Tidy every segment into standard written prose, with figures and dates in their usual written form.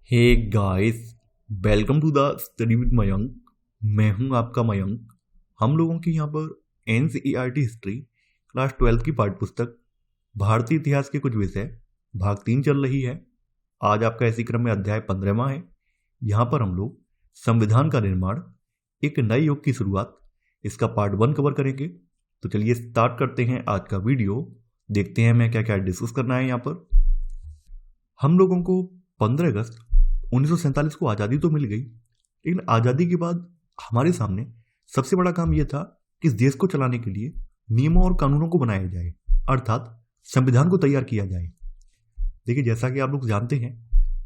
Hey guys, welcome to the study with Mayank. मैं हूं आपका मयंक। हम लोगों की यहाँ पर एनसीईआरटी हिस्ट्री क्लास 12 की पाठ्य पुस्तक भारतीय इतिहास के कुछ विषय भाग 3 चल रही है। आज आपका इसी क्रम में अध्याय 15वां है। यहाँ पर हम लोग संविधान का निर्माण, एक नए युग की शुरुआत, इसका पार्ट 1 कवर करेंगे। तो चलिए स्टार्ट करते हैं आज का वीडियो। देखते हैं मैं क्या क्या डिस्कस करना है। यहाँ पर हम लोगों को 15 अगस्त 1947 को आज़ादी तो मिल गई, लेकिन आज़ादी के बाद हमारे सामने सबसे बड़ा काम यह था कि इस देश को चलाने के लिए नियमों और कानूनों को बनाया जाए, अर्थात संविधान को तैयार किया जाए। देखिए, जैसा कि आप लोग जानते हैं,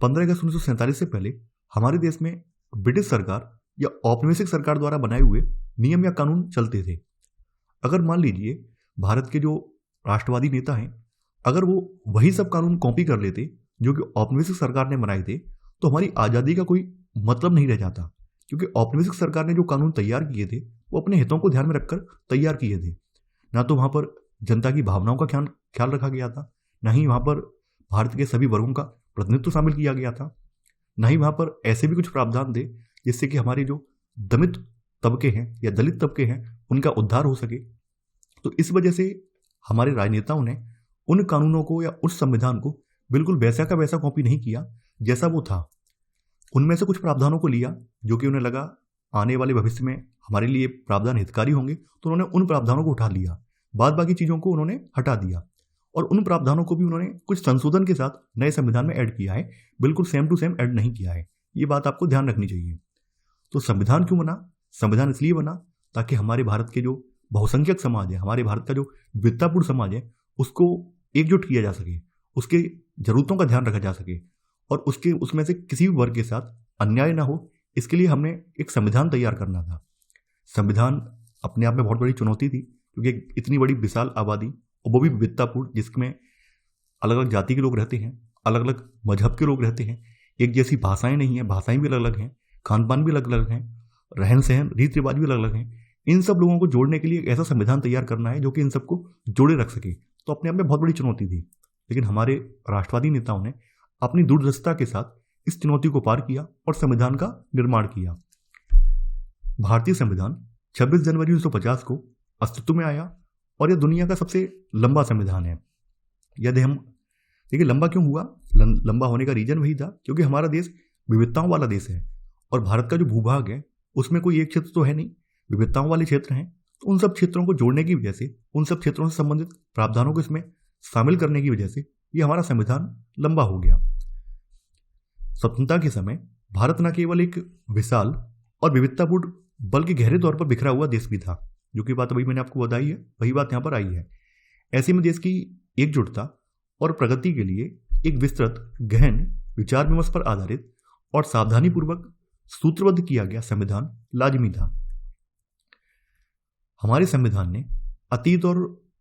15 अगस्त 1947 से पहले हमारे देश में ब्रिटिश सरकार या औपनिवेशिक सरकार द्वारा बनाए हुए नियम या कानून चलते थे। अगर मान लीजिए भारत के जो राष्ट्रवादी नेता हैं, अगर वो वही सब कानून कॉपी कर लेते जो कि औपनिवेशिक सरकार ने बनाए थे, तो हमारी आज़ादी का कोई मतलब नहीं रह जाता। क्योंकि औपनिवेशिक सरकार ने जो कानून तैयार किए थे वो अपने हितों को ध्यान में रखकर तैयार किए थे। ना तो वहाँ पर जनता की भावनाओं का ख्याल रखा गया था, ना ही वहाँ पर भारत के सभी वर्गों का प्रतिनिधित्व शामिल किया गया था, ना ही वहाँ पर ऐसे भी कुछ प्रावधान थे जिससे कि हमारे जो दमित तबके हैं या दलित तबके हैं उनका उद्धार हो सके। तो इस वजह से हमारे राजनेताओं ने उन कानूनों को या उस संविधान को बिल्कुल वैसा का वैसा कॉपी नहीं किया जैसा वो था। उनमें से कुछ प्रावधानों को लिया जो कि उन्हें लगा आने वाले भविष्य में हमारे लिए प्रावधान हितकारी होंगे, तो उन्होंने उन प्रावधानों को उठा लिया। बाद बाकी चीज़ों को उन्होंने हटा दिया और उन प्रावधानों को भी उन्होंने कुछ संशोधन के साथ नए संविधान में ऐड किया है। बिल्कुल सेम टू सेम ऐड नहीं किया है। ये बात आपको ध्यान रखनी चाहिए। तो संविधान क्यों बना? संविधान इसलिए बना ताकि हमारे भारत के जो बहुसंख्यक समाज है, हमारे भारत का जो विविधतापूर्ण समाज है, उसको एकजुट किया जा सके, उसके जरूरतों का ध्यान रखा जा सके और उसमें से किसी भी वर्ग के साथ अन्याय ना हो। इसके लिए हमने एक संविधान तैयार करना था। संविधान अपने आप में बहुत बड़ी चुनौती थी, क्योंकि इतनी बड़ी विशाल आबादी और वो भी विविधतापूर्ण, जिसमें अलग अलग जाति के लोग रहते हैं, अलग अलग मजहब के लोग रहते हैं, एक जैसी भाषाएं नहीं हैं, भाषाएं भी अलग अलग हैं, खान पान भी अलग अलग हैं, रहन सहन रीति रिवाज भी अलग अलग हैं। इन सब लोगों को जोड़ने के लिए एक ऐसा संविधान तैयार करना है जो कि इन सबको जोड़े रख सके। तो अपने आप में बहुत बड़ी चुनौती थी, लेकिन हमारे राष्ट्रवादी नेताओं ने अपनी दूरदर्शिता के साथ इस चुनौती को पार किया और संविधान का निर्माण किया। भारतीय संविधान 26 जनवरी 1950 को अस्तित्व में आया और यह दुनिया का सबसे लंबा संविधान है। यदि हम देखिए लंबा क्यों हुआ, लंबा होने का रीजन वही था क्योंकि हमारा देश विविधताओं वाला देश है और भारत का जो भूभाग है उसमें कोई एक क्षेत्र तो है नहीं, विविधताओं वाले क्षेत्र हैं। तो उन सब क्षेत्रों को जोड़ने की वजह से, उन सब क्षेत्रों से संबंधित प्रावधानों को इसमें शामिल करने की वजह से ये हमारा संविधान लंबा हो गया। स्वतंत्रता के समय भारत न केवल एक विशाल और विविधतापूर्ण बल्कि गहरे तौर पर बिखरा हुआ देश भी था, जो कि बात अभी मैंने आपको बताई है, वही बात यहाँ पर आई है। ऐसे में देश की एकजुटता और प्रगति के लिए एक विस्तृत गहन विचार विमर्श पर आधारित और सावधानीपूर्वक सूत्रबद्ध किया गया संविधान लाजिमी था। हमारे संविधान ने अतीत और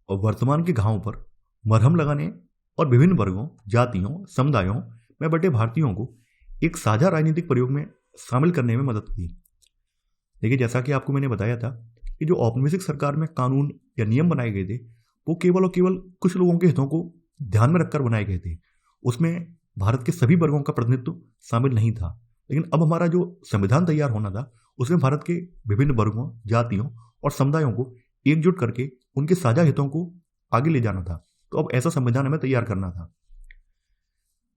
वर्तमान के घावों पर मरहम लगाने और विभिन्न वर्गों, जातियों, समुदायों में बटे भारतीयों को एक साझा राजनीतिक प्रयोग में शामिल करने में मदद की। देखिए, जैसा कि आपको मैंने बताया था कि जो औपनिवेशिक सरकार में कानून या नियम बनाए गए थे वो केवल और केवल कुछ लोगों के हितों को ध्यान में रखकर बनाए गए थे। उसमें भारत के सभी वर्गों का प्रतिनिधित्व शामिल नहीं था। लेकिन अब हमारा जो संविधान तैयार होना था उसमें भारत के विभिन्न वर्गों, जातियों और समुदायों को एकजुट करके उनके साझा हितों को आगे ले जाना था। तो अब ऐसा संविधान हमें तैयार करना था।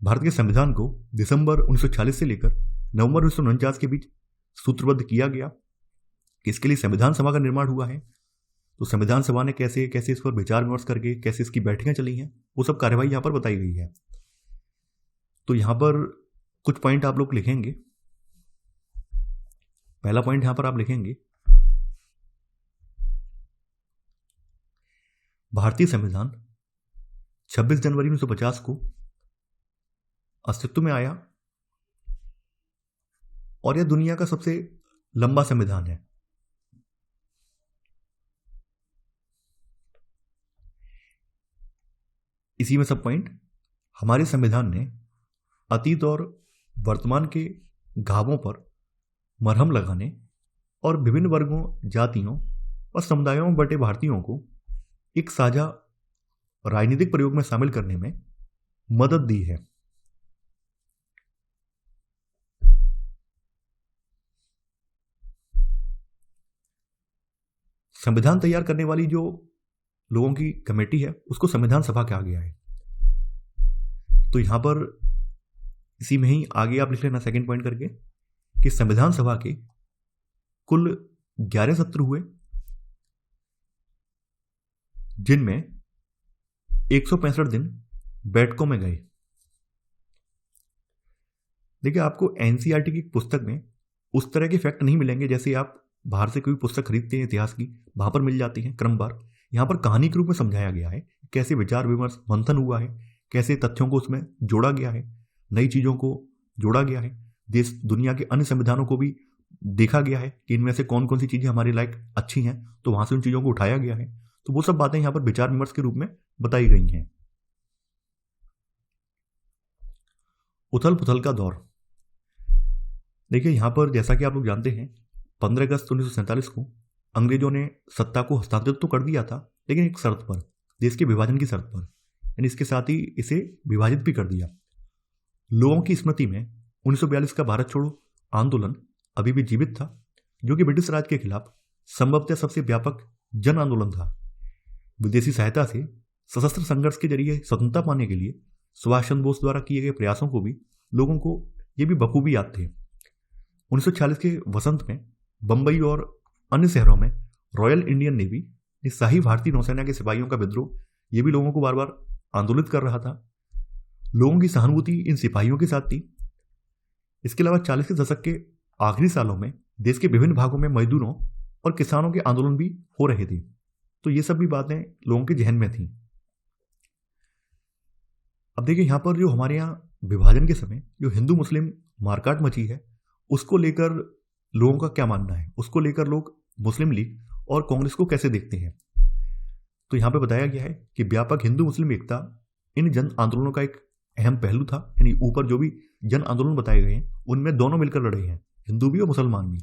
भारत के संविधान को दिसंबर 1946 से लेकर नवंबर 1949 के बीच सूत्रबद्ध किया गया। इसके लिए संविधान सभा का निर्माण हुआ है। तो संविधान सभा ने कैसे कैसे इस पर विचार विमर्श करके कैसे इसकी बैठकें चली हैं, वो सब कार्यवाही यहाँ पर बताई गई है। तो यहाँ पर कुछ पॉइंट आप लोग लिखेंगे। पहला पॉइंट यहाँ पर आप लिखेंगे, भारतीय संविधान 26 जनवरी 1950 को अस्तित्व में आया और यह दुनिया का सबसे लंबा संविधान है। इसी में सब पॉइंट, हमारे संविधान ने अतीत और वर्तमान के घावों पर मरहम लगाने और विभिन्न वर्गों, जातियों और समुदायों में बटे भारतीयों को एक साझा राजनीतिक प्रयोग में शामिल करने में मदद दी है। संविधान तैयार करने वाली जो लोगों की कमेटी है उसको संविधान सभा कहा गया है। तो यहां पर इसी में ही आगे आप लिख लेना सेकंड पॉइंट करके कि संविधान सभा के कुल 11 सत्र हुए, जिनमें 165 दिन बैठकों में गए। देखिए, आपको एनसीईआरटी की पुस्तक में उस तरह के फैक्ट नहीं मिलेंगे जैसे आप बाहर से कोई पुस्तक खरीदते हैं इतिहास की, वहां पर मिल जाती है क्रमवार। यहां पर कहानी के रूप में समझाया गया है कैसे विचार विमर्श मंथन हुआ है, कैसे तथ्यों को उसमें जोड़ा गया है, नई चीजों को जोड़ा गया है, देश दुनिया के अन्य संविधानों को भी देखा गया है कि इनमें से कौन कौन सी चीजें हमारे लायक अच्छी हैं, तो वहां से उन चीजों को उठाया गया है। तो वो सब बातें यहां पर विचार विमर्श के रूप में बताई गई हैं। उथल पुथल का दौर। देखिए, यहां पर जैसा कि आप लोग जानते हैं 15 अगस्त 1947 को अंग्रेजों ने सत्ता को हस्तांतरित तो कर दिया था, लेकिन एक शर्त पर, देश के विभाजन की शर्त पर, यानी इसके साथ ही इसे विभाजित भी कर दिया। लोगों की स्मृति में 1942 का भारत छोड़ो आंदोलन अभी भी जीवित था, जो कि ब्रिटिश राज के खिलाफ संभवतः सबसे व्यापक जन आंदोलन था। विदेशी सहायता से सशस्त्र संघर्ष के जरिए स्वतंत्रता पाने के लिए सुभाष चंद्र बोस द्वारा किए गए प्रयासों को भी लोगों को ये भी बखूबी याद थे। 1946 के वसंत में बंबई और अन्य शहरों में रॉयल इंडियन नेवी, शाही भारतीय नौसेना के सिपाहियों का विद्रोह, ये भी लोगों को बार बार आंदोलित कर रहा था। लोगों की सहानुभूति इन सिपाहियों के साथ थी। इसके अलावा 40 के दशक के आखिरी सालों में देश के विभिन्न भागों में मजदूरों और किसानों के आंदोलन भी हो रहे थे। तो ये सब भी बातें लोगों के जहन में थी। अब देखिए, यहां पर जो हमारे यहाँ विभाजन के समय जो हिंदू मुस्लिम मारकाट मची है, उसको लेकर लोगों का क्या मानना है, उसको लेकर लोग मुस्लिम लीग और कांग्रेस को कैसे देखते हैं। तो यहां पे बताया गया है कि व्यापक हिंदू मुस्लिम एकता इन जन आंदोलनों का एक अहम पहलू था। यानी ऊपर जो भी जन आंदोलन बताए गए हैं उनमें दोनों मिलकर लड़े हैं, हिंदू भी और मुसलमान भी।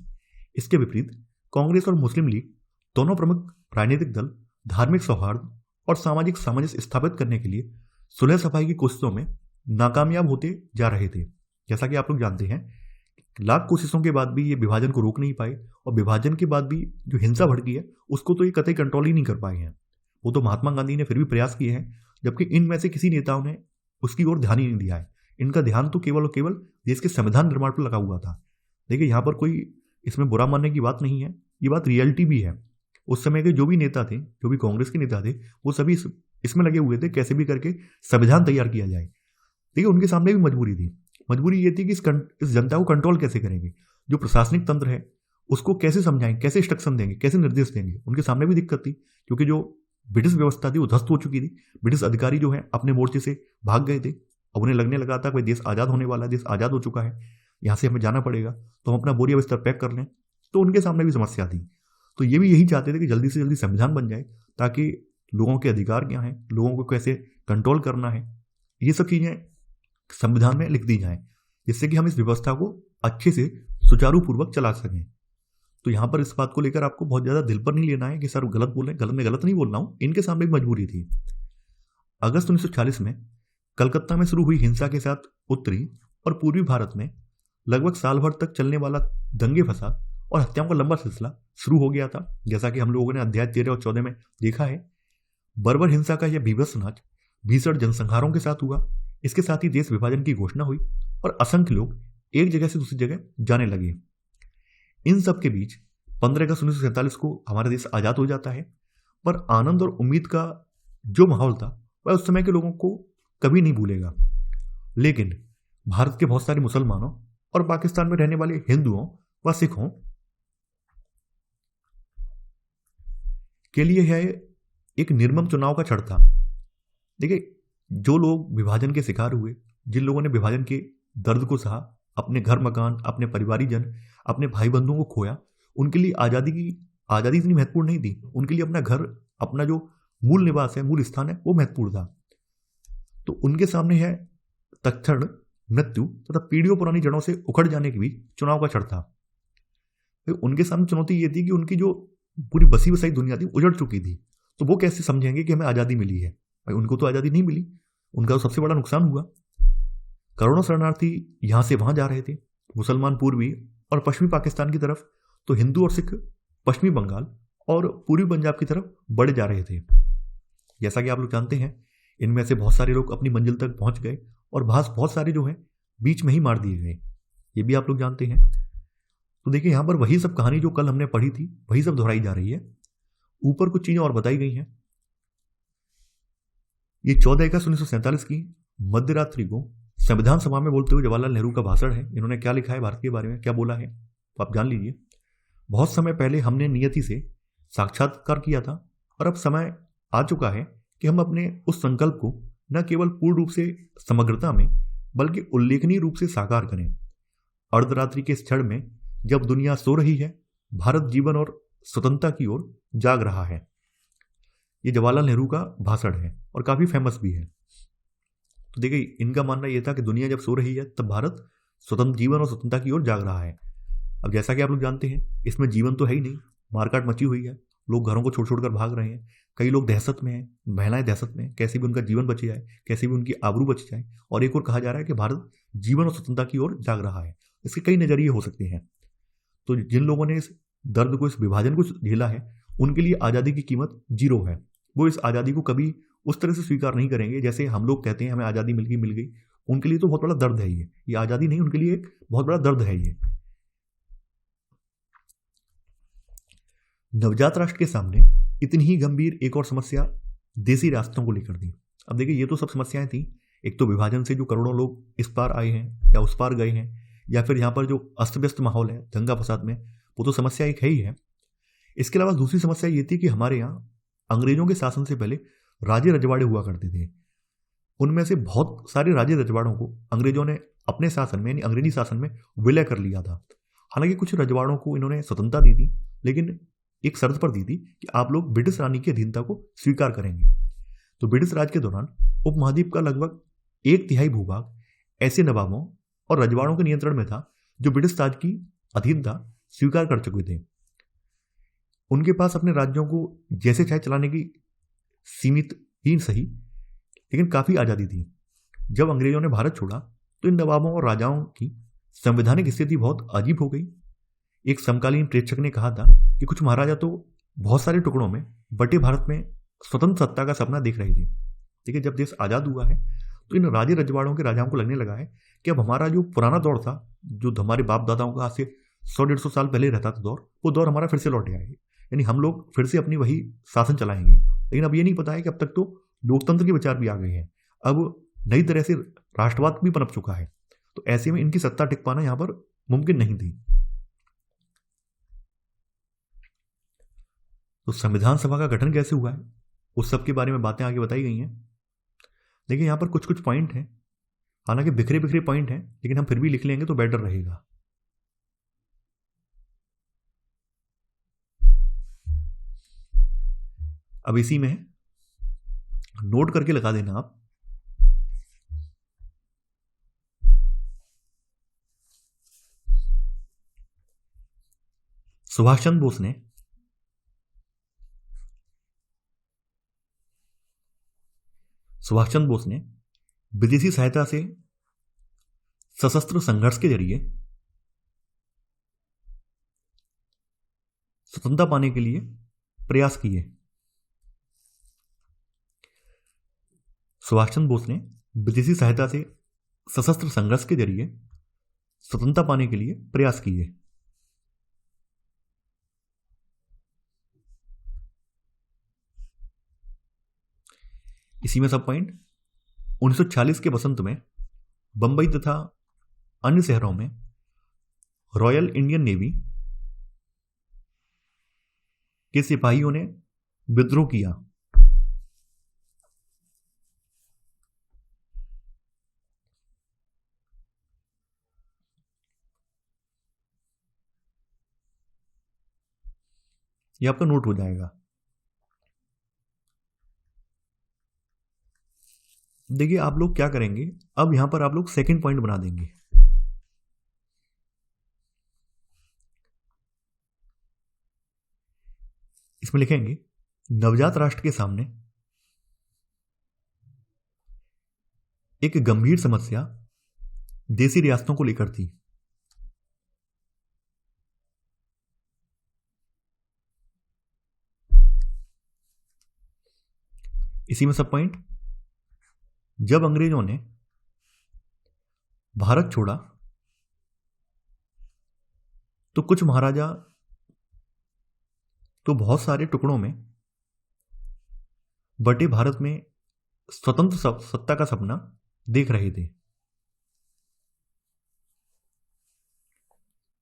इसके विपरीत कांग्रेस और मुस्लिम लीग दोनों प्रमुख राजनीतिक दल धार्मिक सौहार्द और सामाजिक सामंजस्य स्थापित करने के लिए सुलह सफाई की कोशिशों में नाकामयाब होते जा रहे थे। जैसा कि आप लोग जानते हैं, लाख कोशिशों के बाद भी ये विभाजन को रोक नहीं पाए, और विभाजन के बाद भी जो हिंसा भड़की है उसको तो ये कतई कंट्रोल ही नहीं कर पाए हैं। वो तो महात्मा गांधी ने फिर भी प्रयास किए हैं, जबकि इनमें से किसी नेताओं ने उसकी ओर ध्यान ही नहीं दिया है। इनका ध्यान तो केवल और केवल देश के संविधान निर्माण पर लगा हुआ था। देखिए, यहाँ पर कोई इसमें बुरा मानने की बात नहीं है, ये बात रियलिटी भी है। उस समय के जो भी नेता थे, जो भी कांग्रेस के नेता थे, वो सभी इसमें लगे हुए थे कैसे भी करके संविधान तैयार किया जाए। देखिए, उनके सामने भी मजबूरी थी। मजबूरी ये थी कि इस जनता को कंट्रोल कैसे करेंगे, जो प्रशासनिक तंत्र है उसको कैसे समझाएंगे, कैसे इंस्ट्रक्शन देंगे, कैसे निर्देश देंगे। उनके सामने भी दिक्कत थी, क्योंकि जो ब्रिटिश व्यवस्था थी वो ध्वस्त हो चुकी थी। ब्रिटिश अधिकारी जो है अपने मोर्चे से भाग गए थे। अब उन्हें लगने लगा था कि देश आज़ाद होने वाला है, देश आज़ाद हो चुका है, यहाँ से हमें जाना पड़ेगा, तो हम अपना बोरिया बिस्तर पैक कर लें। तो उनके सामने भी समस्या थी। तो ये भी यही चाहते थे कि जल्दी से जल्दी संविधान बन जाए, ताकि लोगों के अधिकार क्या हैं, लोगों को कैसे कंट्रोल करना है, ये सब चीज़ें संविधान में लिख दी जाएं, जिससे कि हम इस व्यवस्था को अच्छे से सुचारू पूर्वक चला सकें। तो यहाँ पर इस बात को लेकर आपको बहुत ज़्यादा दिल पर नहीं लेना है कि सर गलत बोल रहे हैं, गलत में गलत नहीं बोल रहा हूँ। इनके सामने भी मजबूरी थी। अगस्त 1940 में कलकत्ता में शुरू हुई हिंसा के साथ उत्तरी और पूर्वी भारत में लगभग साल भर तक चलने वाला दंगे फसाद और हत्याओं का लंबा सिलसिला शुरू हो गया था। जैसा कि हम लोगों ने अध्याय 13 और 14 में देखा है, बर्बर हिंसा का यह बीभत्स नाच भीषण जनसंहारों के साथ हुआ। इसके साथ ही देश विभाजन की घोषणा हुई और असंख्य लोग एक जगह से दूसरी जगह जाने लगे। इन सब के बीच 15 अगस्त 1947 को हमारा देश आजाद हो जाता है। पर आनंद और उम्मीद का जो माहौल था वह उस समय के लोगों को कभी नहीं भूलेगा। लेकिन भारत के बहुत सारे मुसलमानों और पाकिस्तान में रहने वाले हिंदुओं व सिखों के लिए यह एक निर्मम चुनाव का क्षण था। देखिए, जो लोग विभाजन के शिकार हुए, जिन लोगों ने विभाजन के दर्द को सहा, अपने घर मकान, अपने परिवारीजन, अपने भाई बंधुओं को खोया, उनके लिए आज़ादी इतनी महत्वपूर्ण नहीं थी। उनके लिए अपना घर, अपना जो मूल निवास है, मूल स्थान है, वो महत्वपूर्ण था। तो उनके सामने है तत्क्षण मृत्यु तथा पीढ़ियों पुरानी जड़ों से उखड़ जाने के बीच चुनाव का क्षण था। तो उनके सामने चुनौती ये थी कि उनकी जो पूरी बसी बसाई दुनिया थी उजड़ चुकी थी। तो वो कैसे समझेंगे कि हमें आज़ादी मिली है? भाई, उनको तो आज़ादी नहीं मिली, उनका तो सबसे बड़ा नुकसान हुआ। करोड़ों शरणार्थी यहाँ से वहाँ जा रहे थे, मुसलमान पूर्वी और पश्चिमी पाकिस्तान की तरफ, तो हिंदू और सिख पश्चिमी बंगाल और पूर्वी पंजाब की तरफ बढ़े जा रहे थे। जैसा कि आप लोग जानते हैं, इनमें से बहुत सारे लोग अपनी मंजिल तक पहुंच गए और बहुत सारे जो है बीच में ही मार दिए गए, ये भी आप लोग जानते हैं। तो देखिए यहाँ पर वही सब कहानी जो कल हमने पढ़ी थी वही सब दोहराई जा रही है। ऊपर कुछ चीजें और बताई गई हैं। ये 14 अगस्त 1947 की मध्य रात्रि को संविधान सभा में बोलते हुए जवाहरलाल नेहरू का भाषण है। इन्होंने क्या लिखा है भारत के बारे में, क्या बोला है, तो आप जान लीजिए। बहुत समय पहले हमने नियति से साक्षात्कार किया था और अब समय आ चुका है कि हम अपने उस संकल्प को न केवल पूर्ण रूप से समग्रता में बल्कि उल्लेखनीय रूप से साकार करें। अर्धरात्रि के इस क्षण में जब दुनिया सो रही है, भारत जीवन और स्वतंत्रता की ओर जाग रहा है। ये जवाहरलाल नेहरू का भाषण है और काफी फेमस भी है। तो देखिए इनका मानना यह था कि दुनिया जब सो रही है तब भारत स्वतंत्र जीवन और स्वतंत्रता की ओर जाग रहा है। अब जैसा कि आप लोग जानते हैं, इसमें जीवन तो है ही नहीं, मारकाट मची हुई है, लोग घरों को छोड़ छोड़कर भाग रहे हैं, कई लोग दहशत में हैं, महिलाएं दहशत में, कैसे भी उनका जीवन बच जाए, कैसे भी उनकी आबरू बच जाए। और एक और कहा जा रहा है कि भारत जीवन और स्वतंत्रता की ओर जाग रहा है। इसके कई नजरिए हो सकते हैं। तो जिन लोगों ने इस दर्द को, इस विभाजन को झेला है, उनके लिए आज़ादी की कीमत 0 है। वो इस आज़ादी को कभी उस तरह से स्वीकार नहीं करेंगे जैसे हम लोग कहते हैं हमें आज़ादी मिल गई। उनके लिए तो बहुत बड़ा दर्द है ये आज़ादी नहीं, उनके लिए एक बहुत बड़ा दर्द है ये। नवजात राष्ट्र के सामने इतनी ही गंभीर एक और समस्या देसी रास्तों को लेकर थी। अब देखिए ये तो सब समस्याएं थी। एक तो विभाजन से जो करोड़ों लोग इस पार आए हैं या उस पार गए हैं, या फिर यहाँ पर जो अस्त व्यस्त माहौल है दंगा फसाद में, वो तो समस्या एक है ही है। इसके अलावा दूसरी समस्या ये थी कि हमारे यहाँ अंग्रेजों के शासन से पहले राजे रजवाड़े हुआ करते थे। उनमें से बहुत सारे राजे रजवाड़ों को अंग्रेजों ने अपने शासन में, यानी अंग्रेजी शासन में विलय कर लिया था। हालांकि कुछ रजवाड़ों को इन्होंने स्वतंत्रता दी थी, लेकिन एक शर्त पर दी थी कि आप लोग ब्रिटिश रानी की अधीनता को स्वीकार करेंगे। तो ब्रिटिश राज के दौरान उपमहाद्वीप का लगभग 1/3 भूभाग ऐसे नवाबों और रजवाड़ों के नियंत्रण में था जो ब्रिटिश राज की अधीनता स्वीकार कर चुके थे। उनके पास अपने राज्यों को जैसे चाहे चलाने की सीमित ही सही, लेकिन काफी आजादी थी। जब अंग्रेजों ने भारत छोड़ा तो इन नवाबों और राजाओं की संवैधानिक स्थिति बहुत अजीब हो गई। एक समकालीन प्रेक्षक ने कहा था कि कुछ महाराजा तो बहुत सारे टुकड़ों में बटे भारत में स्वतंत्र सत्ता का सपना देख रहे थे। देखिए जब देश आजाद हुआ है तो इन राजे रजवाड़ों के राजाओं को लगने लगा है कि अब हमारा जो पुराना दौर था, जो हमारे बाप दादाओं का आज से 100-150 साल पहले रहता था दौर, वो दौर हमारा फिर से लौट आएगा। यानी हम लोग फिर से अपनी वही शासन चलाएंगे। लेकिन अब ये नहीं पता है कि अब तक तो लोकतंत्र के विचार भी आ गए हैं, अब नई तरह से राष्ट्रवाद भी पनप चुका है। तो ऐसे में इनकी सत्ता टिक पाना यहाँ पर मुमकिन नहीं थी। तो संविधान सभा का गठन कैसे हुआ है, उस सब के बारे में बातें आगे बताई गई हैं। देखिए यहाँ पर कुछ कुछ पॉइंट हैं, हालांकि बिखरे बिखरे पॉइंट हैं, लेकिन हम फिर भी लिख लेंगे तो बेटर रहेगा। अब इसी में नोट करके लगा देना आप। सुभाष चंद्र बोस ने विदेशी सहायता से सशस्त्र संघर्ष के जरिए स्वतंत्रता पाने के लिए प्रयास किए। सुभाष चंद्र बोस ने विदेशी सहायता से सशस्त्र संघर्ष के जरिए स्वतंत्रता पाने के लिए प्रयास किए। इसी में सब पॉइंट 1946 के वसंत में बंबई तथा अन्य शहरों में रॉयल इंडियन नेवी के सिपाहियों ने विद्रोह किया। यह आपका नोट हो जाएगा। देखिए आप लोग क्या करेंगे, अब यहां पर आप लोग सेकंड पॉइंट बना देंगे। इसमें लिखेंगे नवजात राष्ट्र के सामने एक गंभीर समस्या देसी रियासतों को लेकर थी। इसी में सब पॉइंट, जब अंग्रेजों ने भारत छोड़ा तो कुछ महाराजा तो बहुत सारे टुकड़ों में बटे भारत में स्वतंत्र सत्ता का सपना देख रहे थे।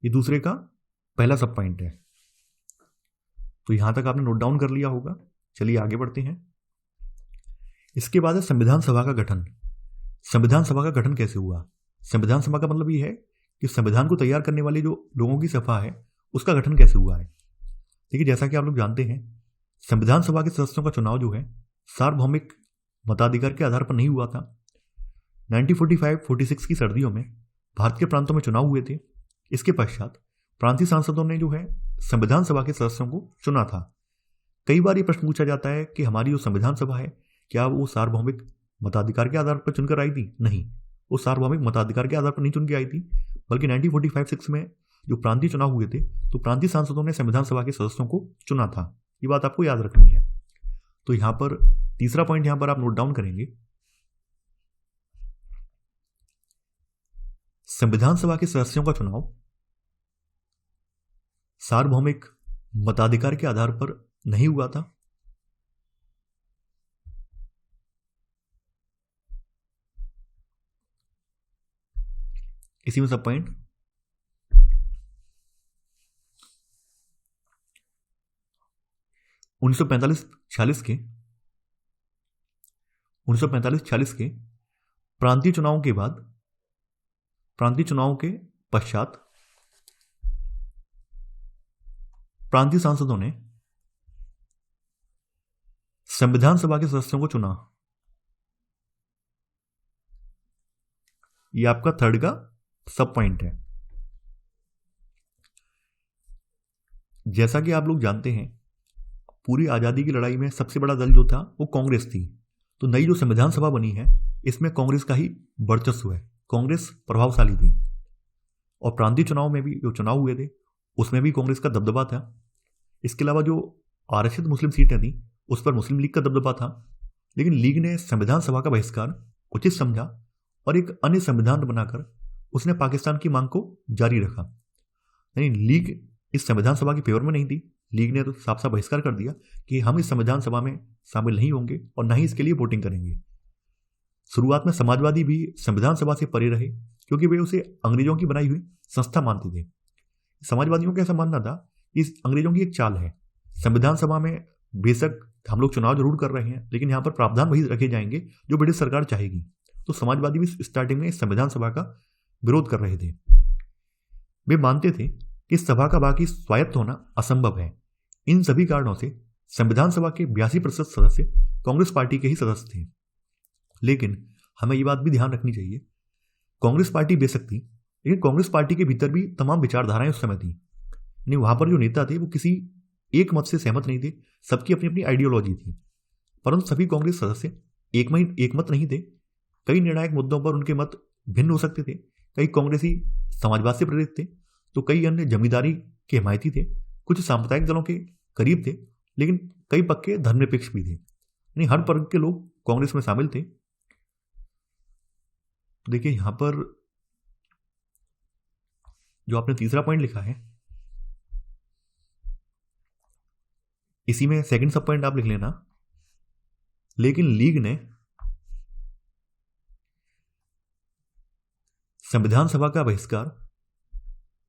ये दूसरे का पहला सब पॉइंट है। तो यहां तक आपने नोट डाउन कर लिया होगा। चलिए आगे बढ़ते हैं। इसके बाद है संविधान सभा का गठन। संविधान सभा का गठन कैसे हुआ? संविधान सभा का मतलब ये है कि संविधान को तैयार करने वाले जो लोगों की सभा है उसका गठन कैसे हुआ है। देखिए, जैसा कि आप लोग जानते हैं, संविधान सभा के सदस्यों का चुनाव जो है सार्वभौमिक मताधिकार के आधार पर नहीं हुआ था। 1945-46 की सर्दियों में भारत के प्रांतों में चुनाव हुए थे। इसके पश्चात प्रांतीय सांसदों ने जो है संविधान सभा के सदस्यों को चुना था। कई बार ये प्रश्न पूछा जाता है कि हमारी जो संविधान सभा है क्या वो सार्वभौमिक मताधिकार के आधार पर चुनकर आई थी? नहीं, वो सार्वभौमिक मताधिकार के आधार पर नहीं चुन के आई थी, बल्कि 1945-46 में जो प्रांतीय चुनाव हुए थे तो प्रांतीय सांसदों ने संविधान सभा के सदस्यों को चुना था। ये बात आपको याद रखनी है। तो यहां पर तीसरा पॉइंट यहां पर आप नोट डाउन करेंगे, संविधान सभा के सदस्यों का चुनाव सार्वभौमिक मताधिकार के आधार पर नहीं हुआ था। इसी में सब पॉइंट, उन्नीस सौ 1945-46 के प्रांतीय चुनावों के बाद, प्रांतीय चुनावों के पश्चात प्रांतीय सांसदों ने संविधान सभा के सदस्यों को चुना। यह आपका थर्ड का सब पॉइंट है। जैसा कि आप लोग जानते हैं, पूरी आजादी की लड़ाई में सबसे बड़ा दल जो था वो कांग्रेस थी। तो नई जो संविधान सभा बनी है इसमें कांग्रेस का ही वर्चस्व है, कांग्रेस प्रभावशाली थी। और प्रांतीय चुनाव में भी जो चुनाव हुए थे उसमें भी कांग्रेस का दबदबा था। इसके अलावा जो आरक्षित मुस्लिम सीटें थी उस पर मुस्लिम लीग का दबदबा था। लेकिन लीग ने संविधान सभा का बहिष्कार उचित समझा और एक अन्य संविधान बनाकर उसने पाकिस्तान की मांग को जारी रखा। यानी लीग इस संविधान सभा की फेवर में नहीं थी। लीग ने तो साफ साफ बहिष्कार कर दिया कि हम इस संविधान सभा में शामिल नहीं होंगे और न ही इसके लिए वोटिंग करेंगे। शुरुआत में समाजवादी भी संविधान सभा से परे रहे क्योंकि वे उसे अंग्रेजों की बनाई हुई संस्था मानते थे। समाजवादियों का ऐसा मानना था कि इस अंग्रेजों की एक चाल है, संविधान सभा में बेशक हम लोग चुनाव जरूर कर रहे हैं लेकिन यहाँ पर प्रावधान वही रखे जाएंगे जो ब्रिटिश सरकार चाहेगी। तो समाजवादी भी स्टार्टिंग में इस संविधान सभा का विरोध कर रहे थे। वे मानते थे कि सभा का बाकी स्वायत्त होना असंभव है। इन सभी कारणों से संविधान सभा के 82% सदस्य कांग्रेस पार्टी के ही सदस्य थे। लेकिन हमें ये बात भी ध्यान रखनी चाहिए, कांग्रेस पार्टी बेशक थी लेकिन कांग्रेस पार्टी के भीतर भी तमाम विचारधाराएं उस समय थी। नहीं, वहां पर जो नेता थे वो किसी एक मत से सहमत नहीं थे, सबकी अपनी अपनी आइडियोलॉजी थी। परंतु सभी कांग्रेस सदस्य एक मत नहीं थे। कई निर्णायक मुद्दों पर उनके मत भिन्न हो सकते थे। कई कांग्रेसी समाजवाद से प्रेरित थे तो कई अन्य जमींदारी के हिमायती थे, कुछ सांप्रदायिक दलों के करीब थे, लेकिन कई पक्के धर्मनिरपेक्ष भी थे। यानी हर वर्ग के लोग कांग्रेस में शामिल थे। तो देखिए यहां पर जो आपने तीसरा पॉइंट लिखा है इसी में सेकंड सब पॉइंट आप लिख लेना। लेकिन लीग ने संविधान सभा का बहिष्कार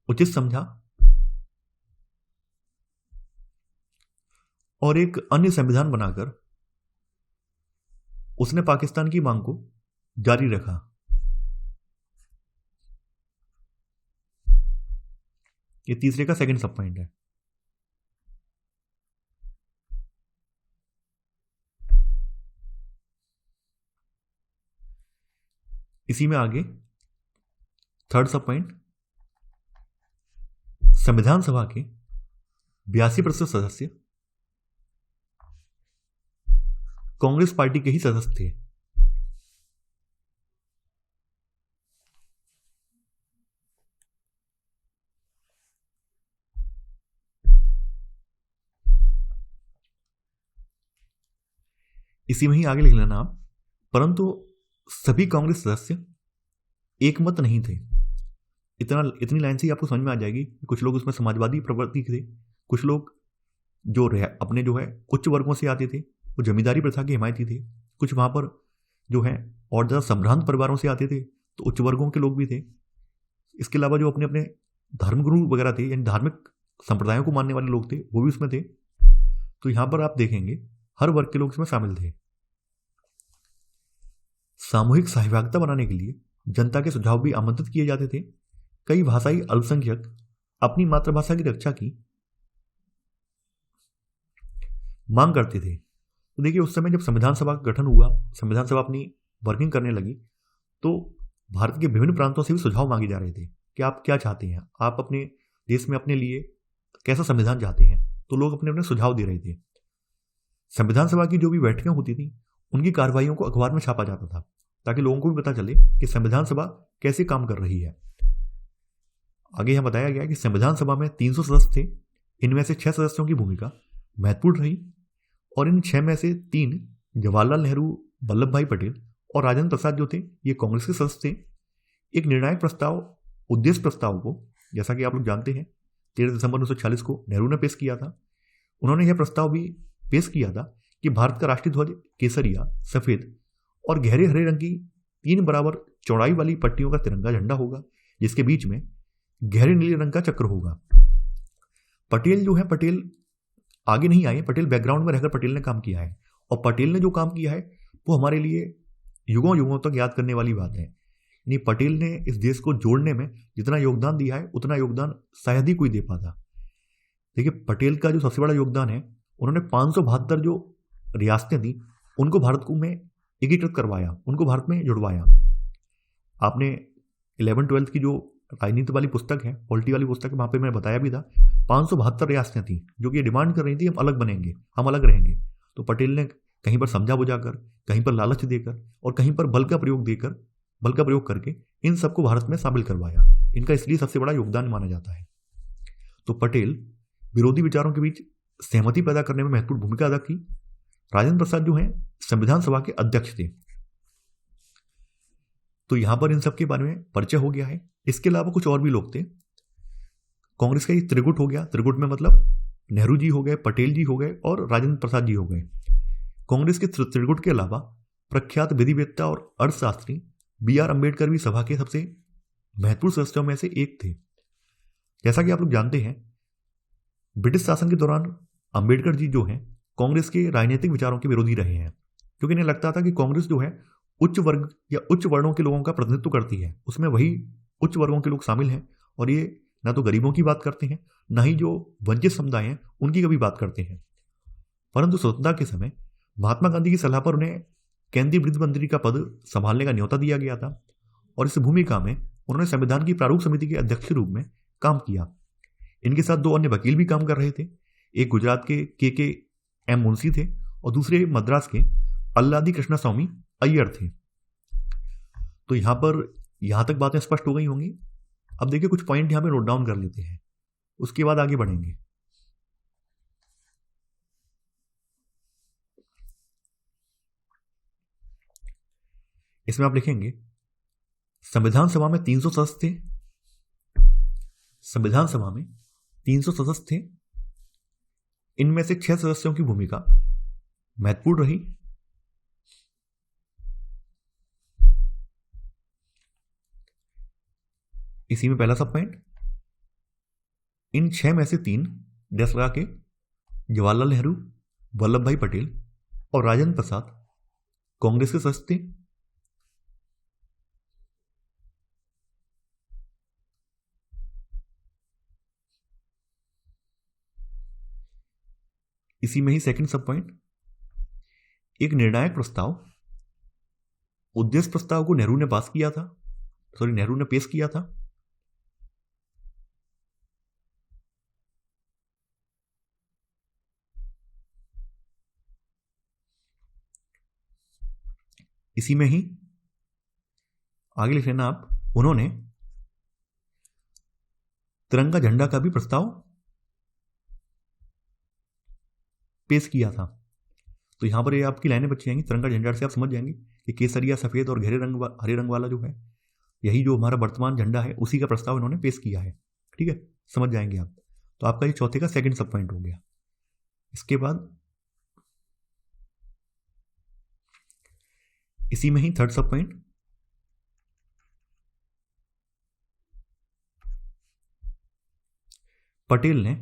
उचित समझा और एक अन्य संविधान बनाकर उसने पाकिस्तान की मांग को जारी रखा। ये तीसरे का सेकंड सब पॉइंट है। इसी में आगे थर्ड सब पॉइंट, संविधान सभा के 82% सदस्य कांग्रेस पार्टी के ही सदस्य थे। इसी में ही आगे लिख लेना आप, परंतु सभी कांग्रेस सदस्य एकमत नहीं थे। इतनी लाइन से ही आपको समझ में आ जाएगी। कुछ लोग उसमें समाजवादी प्रवृत्ति के थे, कुछ लोग जो अपने जो है उच्च वर्गों से आते थे, वो जमींदारी प्रथा के हिमायती थे, कुछ वहाँ पर जो है और ज़्यादा संभ्रांत परिवारों से आते थे, तो उच्च वर्गों के लोग भी थे। इसके अलावा जो अपने अपने धर्मगुरु वगैरह थे, यानी धार्मिक संप्रदायों को मानने वाले लोग थे, वो भी उसमें थे। तो यहाँ पर आप देखेंगे हर वर्ग के लोग इसमें शामिल थे। सामूहिक सहभागिता बनाने के लिए जनता के सुझाव भी आमंत्रित किए जाते थे। कई भाषाई अल्पसंख्यक अपनी मातृभाषा की रक्षा की मांग करते थे। तो देखिए, उस समय जब संविधान सभा का गठन हुआ, संविधान सभा अपनी वर्किंग करने लगी, तो भारत के विभिन्न प्रांतों से भी सुझाव मांगे जा रहे थे कि आप क्या चाहते हैं, आप अपने देश में अपने लिए कैसा संविधान चाहते हैं। तो लोग अपने अपने सुझाव दे रहे थे। संविधान सभा की जो भी बैठकें होती थी, उनकी कार्रवाइयों को अखबार में छापा जाता था, ताकि लोगों को भी पता चले कि संविधान सभा कैसे काम कर रही है। आगे यह बताया गया कि संविधान सभा में 300 सदस्य थे। इनमें से 6 सदस्यों की भूमिका महत्वपूर्ण रही, और इन 6 में से 3 जवाहरलाल नेहरू, वल्लभ भाई पटेल और राजेंद्र प्रसाद जो थे, ये कांग्रेस के सदस्य थे। एक निर्णायक प्रस्ताव, उद्देश्य प्रस्ताव को, जैसा कि आप लोग जानते हैं, 13 दिसंबर 1940 को नेहरू ने पेश किया था। उन्होंने यह प्रस्ताव भी पेश किया था कि भारत का राष्ट्रीय ध्वज केसरिया, सफेद और गहरे हरे रंग की 3 बराबर चौड़ाई वाली पट्टियों का तिरंगा झंडा होगा, जिसके बीच में गहरे नीले रंग का चक्र होगा। पटेल जो है, पटेल आगे नहीं आए, पटेल बैकग्राउंड में रहकर पटेल ने काम किया है, और पटेल ने जो काम किया है वो हमारे लिए युगों युगों तक याद करने वाली बात है। यानी पटेल ने इस देश को जोड़ने में जितना योगदान दिया है, उतना योगदान शायद ही कोई दे पाता। देखिए, पटेल का जो सबसे बड़ा योगदान है, उन्होंने 572 जो रियासतें थी, उनको भारत को में एकीकृत करवाया, उनको भारत में जुड़वाया। आपने 11-12 की जो राजनीति वाली पुस्तक है, पॉलिटी वाली पुस्तक है, वहाँ पे मैंने बताया भी था 572 रियासतें थी जो कि डिमांड कर रही थी हम अलग बनेंगे, हम अलग रहेंगे। तो पटेल ने कहीं पर समझा बुझाकर, कहीं पर लालच देकर और कहीं पर बल का प्रयोग करके इन सबको भारत में शामिल करवाया। इनका इसलिए सबसे बड़ा योगदान माना जाता है। तो पटेल विरोधी विचारों के बीच सहमति पैदा करने में महत्वपूर्ण भूमिका अदा की। राजेंद्र प्रसाद जो हैं संविधान सभा के अध्यक्ष थे। तो यहां पर इन सब के बारे में परिचय हो गया है। इसके अलावा कुछ और भी लोग थे। कांग्रेस का ये त्रिगुट हो गया, त्रिगुट में मतलब नेहरू जी हो गए, पटेल जी हो गए और राजेंद्र प्रसाद जी हो गए। कांग्रेस के त्रिगुट के अलावा प्रख्यात विधिवेत्ता और अर्थशास्त्री BR अम्बेडकर भी सभा के सबसे महत्वपूर्ण सदस्यों में से एक थे। जैसा कि आप लोग जानते हैं, ब्रिटिश शासन के दौरान अम्बेडकर जी जो हैं कांग्रेस के राजनीतिक विचारों के विरोधी रहे हैं, क्योंकि इन्हें लगता था कि कांग्रेस जो है उच्च वर्ग या उच्च वर्णों के लोगों का प्रतिनिधित्व करती है, उसमें वही उच्च वर्गों के लोग शामिल हैं, और ये ना तो गरीबों की बात करते हैं, ना ही जो वंचित समुदाय हैं उनकी कभी बात करते हैं। परंतु स्वतंत्रता के समय महात्मा गांधी की सलाह पर उन्हें केंद्रीय विधि मंत्री का पद संभालने का न्योता दिया गया था, और इस भूमिका में उन्होंने संविधान की प्रारूप समिति के अध्यक्ष के रूप में काम किया। इनके साथ 2 अन्य वकील भी काम कर रहे थे। एक गुजरात के KM मुंशी थे और दूसरे मद्रास के अल्लादी कृष्णा स्वामी अय्यर थे। तो यहां तक बातें स्पष्ट हो गई होंगी। अब देखिए, कुछ पॉइंट यहां पे नोट डाउन कर लेते हैं, उसके बाद आगे बढ़ेंगे। इसमें आप लिखेंगे संविधान सभा में 300 सदस्य थे। संविधान सभा में 300 सदस्य थे। इनमें से 6 सदस्यों की भूमिका महत्वपूर्ण रही। इसी में पहला सब पॉइंट, इन 6 में से 3 डैश लगा के जवाहरलाल नेहरू, वल्लभ भाई पटेल और राजेंद्र प्रसाद कांग्रेस के सदस्य थे। इसी में ही सेकंड सब पॉइंट, एक निर्णायक प्रस्ताव, उद्देश्य प्रस्ताव को नेहरू ने पेश किया था। इसी में ही आगे लिख लेना आप, उन्होंने तिरंगा झंडा का भी प्रस्ताव पेश किया था। तो यहाँ पर ये आपकी लाइनें बची जाएंगी। तिरंगा झंडा से आप समझ जाएंगे कि केसरिया, सफ़ेद और गहरे रंग हरे रंग वाला जो है, यही जो हमारा वर्तमान झंडा है, उसी का प्रस्ताव इन्होंने पेश किया है। ठीक है, समझ जाएंगे आप। तो आपका ये चौथे का सेकंड सब पॉइंट हो गया। इसके बाद इसी में ही थर्ड सब पॉइंट, पटेल ने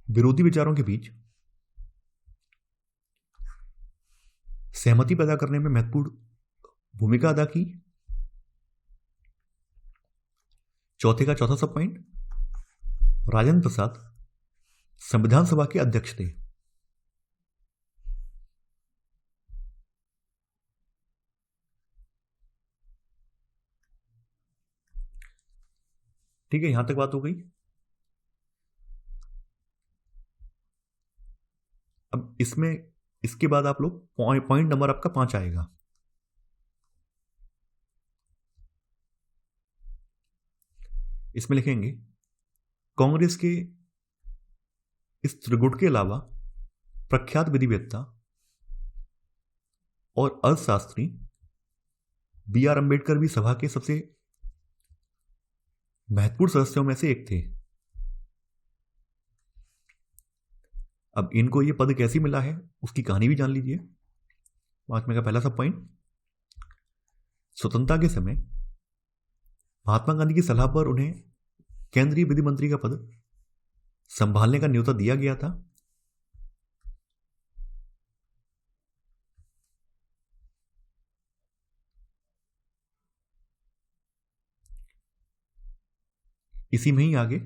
विरोधी विचारों के बीच सहमति पैदा करने में महत्वपूर्ण भूमिका अदा की। चौथे का चौथा सब पॉइंट, राजेंद्र प्रसाद संविधान सभा के अध्यक्ष थे। ठीक है, यहां तक बात हो गई। अब इसमें इसके बाद आप लोग पॉइंट नंबर आपका 5 आएगा। इसमें लिखेंगे कांग्रेस के इस त्रिगुट के अलावा प्रख्यात विधिवेत्ता और अर्थशास्त्री बी.आर. अम्बेडकर भी सभा के सबसे महत्वपूर्ण सदस्यों में से एक थे। अब इनको ये पद कैसे मिला है उसकी कहानी भी जान लीजिए। 5वें का पहला सब पॉइंट, स्वतंत्रता के समय महात्मा गांधी की सलाह पर उन्हें केंद्रीय विधि मंत्री का पद संभालने का न्योता दिया गया था। इसी में ही आगे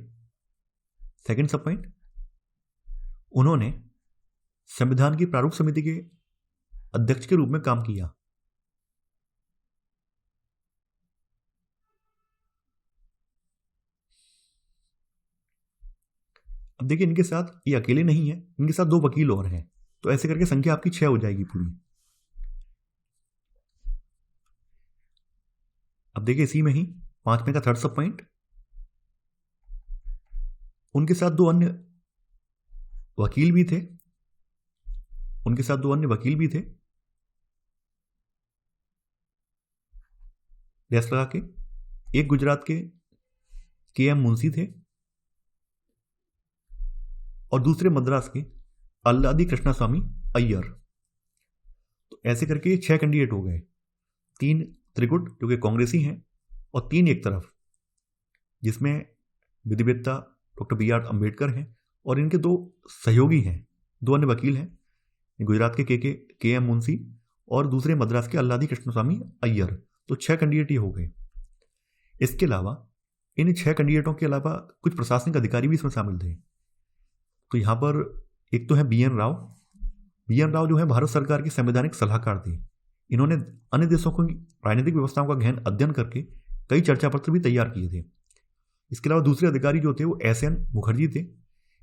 सेकंड सब पॉइंट, उन्होंने संविधान की प्रारूप समिति के अध्यक्ष के रूप में काम किया। अब देखिए, इनके साथ ये अकेले नहीं है, इनके साथ 2 वकील और हैं, तो ऐसे करके संख्या आपकी 6 हो जाएगी पूरी। अब देखिए, इसी में ही 5वें का थर्ड सब पॉइंट, उनके साथ 2 अन्य वकील भी थे। गैस लगा के, एक गुजरात के के.एम. मुंशी थे और दूसरे मद्रास के अल्लादी कृष्णास्वामी अय्यर। तो ऐसे करके 6 कैंडिडेट हो गए, 3 त्रिकुट जो कि कांग्रेसी हैं और 3 एक तरफ, जिसमें विधिवेत्ता डॉक्टर बी.आर. अम्बेडकर हैं और इनके 2 सहयोगी हैं, 2 अन्य वकील हैं, गुजरात के के.एम. मुंशी और दूसरे मद्रास के अल्लादी कृष्णस्वामी अय्यर। तो 6 कैंडिडेट ये हो गए। इसके अलावा इन 6 कैंडिडेटों के अलावा कुछ प्रशासनिक अधिकारी भी इसमें शामिल थे। तो यहाँ पर एक तो है बी.एन. राव। बी.एन. राव जो है भारत सरकार के संवैधानिक सलाहकार थे। इन्होंने अन्य देशों की राजनीतिक व्यवस्थाओं का गहन अध्ययन करके कई चर्चा पत्र भी तैयार किए थे। इसके अलावा दूसरे अधिकारी जो थे वो एस.एन. मुखर्जी थे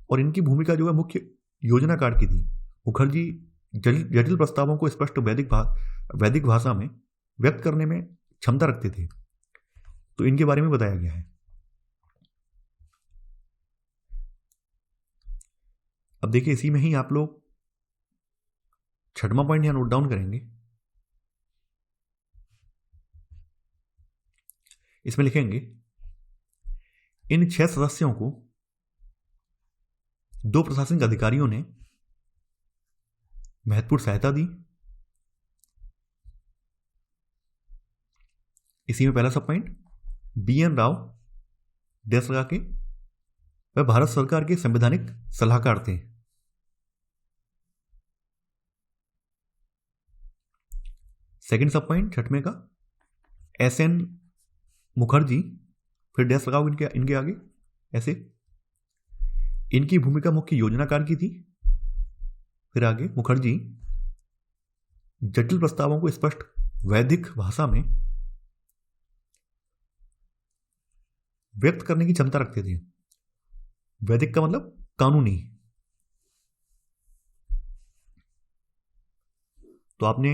और इनकी भूमिका जो है मुख्य योजनाकार की थी। मुखर्जी जटिल प्रस्तावों को स्पष्ट वैदिक भाषा में व्यक्त करने में क्षमता रखते थे, तो इनके बारे में बताया गया है। अब देखिए, इसी में ही आप लोग 6वां पॉइंट यहां नोट डाउन करेंगे। इसमें लिखेंगे इन 6 सदस्यों को 2 प्रशासनिक अधिकारियों ने महत्वपूर्ण सहायता दी। इसी में पहला सब पॉइंट, बी.एन. राव डैश लगा के वह भारत सरकार के संवैधानिक सलाहकार थे। सेकंड सब पॉइंट 6वें का, एस.एन. मुखर्जी, फिर डैश लगाओ इनके आगे ऐसे, इनकी भूमिका मुख्य योजनाकार की थी। फिर आगे मुखर्जी जटिल प्रस्तावों को स्पष्ट वैदिक भाषा में व्यक्त करने की क्षमता रखते थे। वैदिक का मतलब कानूनी। तो आपने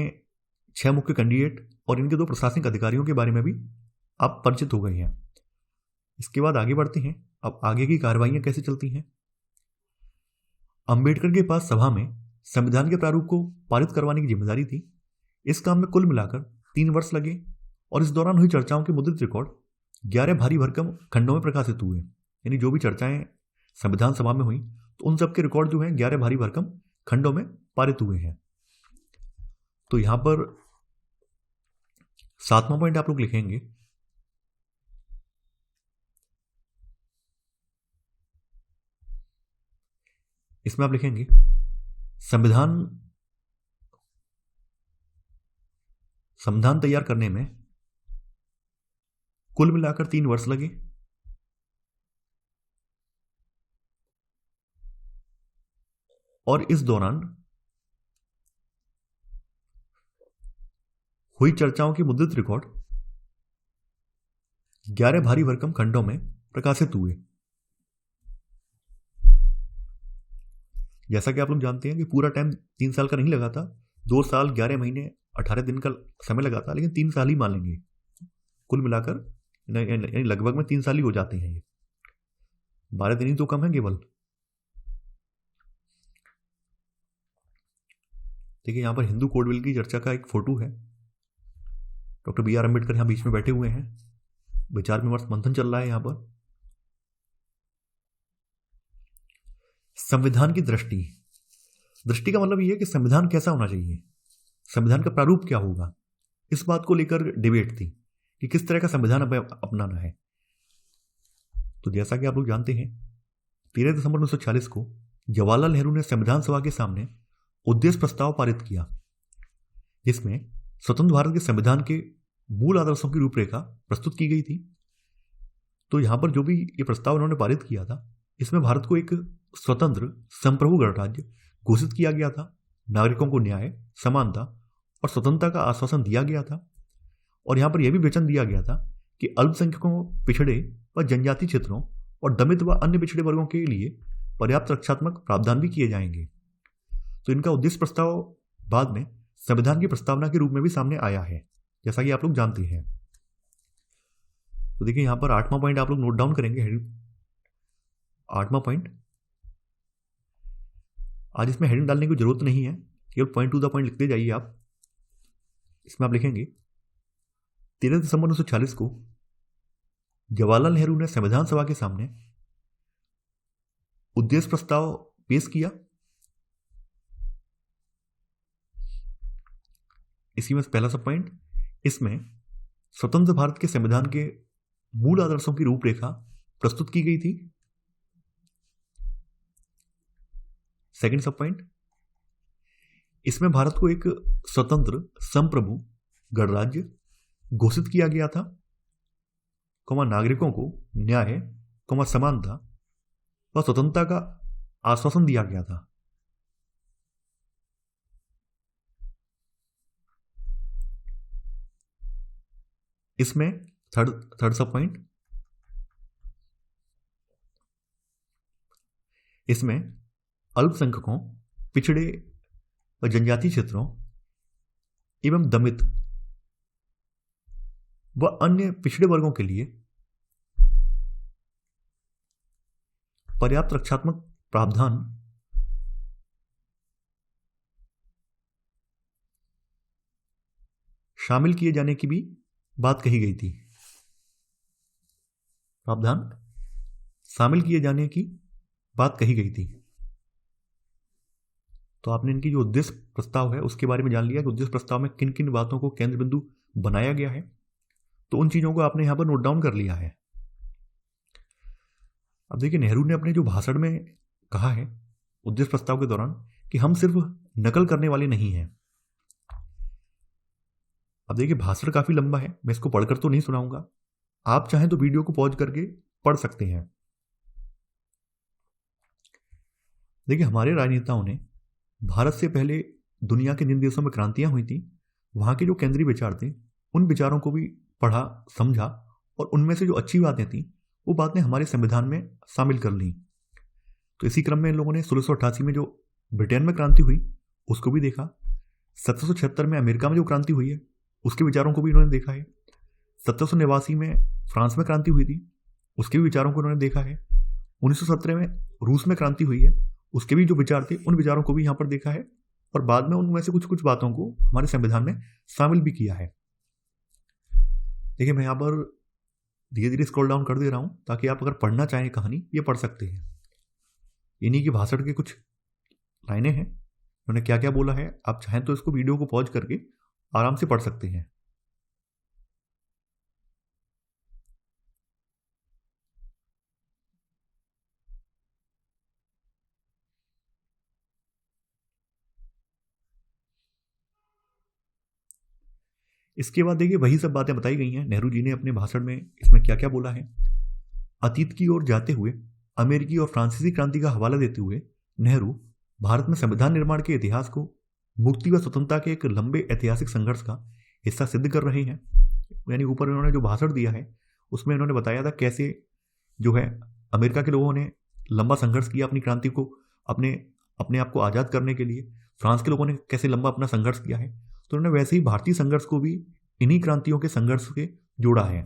6 मुख्य कैंडिडेट और इनके 2 प्रशासनिक अधिकारियों के बारे में भी आप परिचित हो गए हैं। इसके बाद आगे बढ़ते हैं। अब आगे की कार्रवाइयां कैसे चलती हैं। अंबेडकर के पास सभा में संविधान के प्रारूप को पारित करवाने की जिम्मेदारी थी। इस काम में कुल मिलाकर 3 वर्ष लगे और इस दौरान हुई चर्चाओं के मुद्रित रिकॉर्ड 11 भारी भरकम खंडों में प्रकाशित हुए। यानी जो भी चर्चाएं संविधान सभा में हुई तो उन सबके रिकॉर्ड जो हैं 11 भारी भरकम खंडों में पारित हुए हैं। तो यहां पर 7वां पॉइंट आप लोग लिखेंगे, इसमें आप लिखेंगे संविधान तैयार करने में कुल मिलाकर 3 वर्ष लगे और इस दौरान हुई चर्चाओं के मुद्रित रिकॉर्ड 11 भारी भरकम खंडों में प्रकाशित हुए। जैसा कि आप लोग जानते हैं कि पूरा टाइम 3 साल का नहीं लगा था, 2 साल 11 महीने 18 दिन का समय लगा था, लेकिन 3 साल ही मान लेंगे कुल मिलाकर, यानी लगभग में 3 साल ही हो जाते हैं। ये 12 दिन ही तो कम है केवल। देखिए यहां पर हिंदू कोड बिल की चर्चा का एक फोटो है। डॉक्टर BR अम्बेडकर यहां बीच में बैठे हुए हैं, विचार विमर्श मंथन चल रहा है यहां पर। संविधान की दृष्टि का मतलब यह है कि संविधान कैसा होना चाहिए, संविधान का प्रारूप क्या होगा, इस बात को लेकर डिबेट थी कि किस तरह का संविधान अपनाना है। तो जैसा कि आप लोग जानते हैं 13 दिसंबर 1940 को जवाहरलाल नेहरू ने संविधान सभा के सामने उद्देश्य प्रस्ताव पारित किया, जिसमें स्वतंत्र भारत के संविधान के मूल आदर्शों की रूपरेखा प्रस्तुत की गई थी। तो यहां पर जो भी ये प्रस्ताव उन्होंने पारित किया था, इसमें भारत को एक स्वतंत्र संप्रभु गणराज्य घोषित किया गया था, नागरिकों को न्याय, समानता और स्वतंत्रता का आश्वासन दिया गया था। और यहां पर यह भी वचन दिया गया था कि अल्पसंख्यकों, पिछड़े व जनजातीय क्षेत्रों और दलित व अन्य पिछड़े वर्गों के लिए पर्याप्त रक्षात्मक प्रावधान भी किए जाएंगे। तो इनका उद्देश्य प्रस्ताव बाद में संविधान की प्रस्तावना के रूप में भी सामने आया है, जैसा कि आप लोग जानते हैं। तो देखिए यहां पर 8वां पॉइंट आप लोग नोट डाउन करेंगे। 8वां पॉइंट, आज इसमें हेडिंग डालने की जरूरत नहीं है, केवल पॉइंट टू द पॉइंट लिखते जाइए आप। इसमें आप लिखेंगे 13 दिसंबर 1940 को जवाहरलाल नेहरू ने संविधान सभा के सामने उद्देश्य प्रस्ताव पेश किया। इसी में पहला सब पॉइंट, इसमें स्वतंत्र भारत के संविधान के मूल आदर्शों की रूपरेखा प्रस्तुत की गई थी। सेकंड सब पॉइंट, इसमें भारत को एक स्वतंत्र संप्रभु गणराज्य घोषित किया गया था, नागरिकों को न्याय, समानता व स्वतंत्रता का आश्वासन दिया गया था। इसमें थर्ड सब पॉइंट, इसमें अल्पसंख्यकों, पिछड़े व जनजातीय क्षेत्रों एवं दलित व अन्य पिछड़े वर्गों के लिए पर्याप्त रक्षात्मक प्रावधान शामिल किए जाने की भी बात कही गई थी। प्रावधान शामिल किए जाने की बात कही गई थी। तो आपने इनकी जो उद्देश्य प्रस्ताव है उसके बारे में जान लिया कि उद्देश्य प्रस्ताव में किन किन बातों को केंद्र बिंदु बनाया गया है। तो उन चीजों को आपने यहां पर नोट डाउन कर लिया है। अब देखिए नेहरू ने अपने जो भाषण में कहा है उद्देश्य प्रस्ताव के दौरान कि हम सिर्फ नकल करने वाले नहीं हैं। अब देखिए भाषण काफी लंबा है, मैं इसको पढ़कर तो नहीं सुनाऊंगा, आप चाहें तो वीडियो को पॉज करके पढ़ सकते हैं। देखिए हमारे राजनेताओं ने भारत से पहले दुनिया के जिन देशों में क्रांतियां हुई थी वहां के जो केंद्रीय विचार थे उन विचारों को भी पढ़ा, समझा और उनमें से जो अच्छी बातें थी वो बातें हमारे संविधान में शामिल कर ली। तो इसी क्रम में इन लोगों ने 1688 में जो ब्रिटेन में क्रांति हुई उसको भी देखा, 1776 में अमेरिका में जो क्रांति हुई है उसके विचारों को भी इन्होंने देखा है, 1789 में फ्रांस में क्रांति हुई थी उसके भी विचारों को इन्होंने देखा है, 1917 में रूस में क्रांति हुई है उसके भी जो विचार थे उन विचारों को भी यहाँ पर देखा है और बाद में उनमें से कुछ कुछ बातों को हमारे संविधान में शामिल भी किया है। देखिए मैं यहाँ पर धीरे धीरे स्क्रॉल डाउन कर दे रहा हूँ ताकि आप अगर पढ़ना चाहें कहानी ये पढ़ सकते हैं। इन्हीं की भाषण के कुछ लाइनें हैं, उन्होंने क्या क्या बोला है। आप चाहें तो इसको वीडियो को पॉज करके आराम से पढ़ सकते हैं। इसके बाद देखिए वही सब बातें बताई गई हैं। नेहरू जी ने अपने भाषण में इसमें क्या क्या बोला है। अतीत की ओर जाते हुए अमेरिकी और फ्रांसीसी क्रांति का हवाला देते हुए नेहरू भारत में संविधान निर्माण के इतिहास को मुक्ति व स्वतंत्रता के एक लंबे ऐतिहासिक संघर्ष का हिस्सा सिद्ध कर रहे हैं। यानी ऊपर इन्होंने जो भाषण दिया है उसमें इन्होंने बताया था कैसे जो है अमेरिका के लोगों ने लंबा संघर्ष किया अपनी क्रांति को अपने अपने आप को आज़ाद करने के लिए। फ्रांस के लोगों ने कैसे लंबा अपना संघर्ष किया है, तो उन्होंने वैसे ही भारतीय संघर्ष को भी इन्हीं क्रांतियों के संघर्ष के जोड़ा है।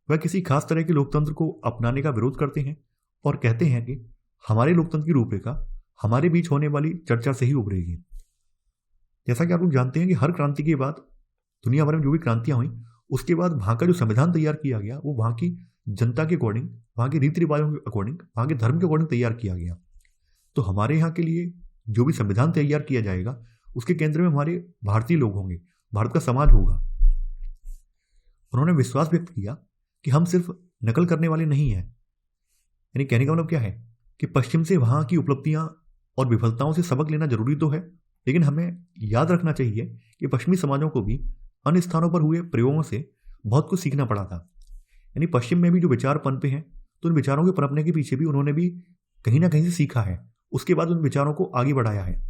वह किसी खास तरह के लोकतंत्र को अपनाने का विरोध करते हैं और कहते हैं कि हमारे लोकतंत्र की रूपरेखा हमारे बीच होने वाली चर्चा से ही उभरेगी। जैसा कि आप लोग जानते हैं कि हर क्रांति के बाद दुनिया भर में जो भी क्रांतियां हुई उसके बाद वहाँ का जो संविधान तैयार किया गया वो वहाँ की जनता के अकॉर्डिंग, वहाँ के रीति रिवाजों के अकॉर्डिंग, वहाँ के धर्म के अकॉर्डिंग तैयार किया गया। तो हमारे यहाँ के लिए जो भी संविधान तैयार किया जाएगा उसके केंद्र में हमारे भारतीय लोग होंगे, भारत का समाज होगा। उन्होंने विश्वास व्यक्त किया कि हम सिर्फ नकल करने वाले नहीं हैं। यानी कहने का मतलब क्या है कि पश्चिम से वहाँ की उपलब्धियाँ और विफलताओं से सबक लेना जरूरी तो है, लेकिन हमें याद रखना चाहिए कि पश्चिमी समाजों को भी अन्य स्थानों पर हुए प्रयोगों से बहुत कुछ सीखना पड़ा था। यानी पश्चिम में भी जो विचार पनपे हैं तो उन विचारों के पनपने के पीछे भी उन्होंने भी कहीं ना कहीं से सीखा है, उसके बाद उन विचारों को आगे बढ़ाया है।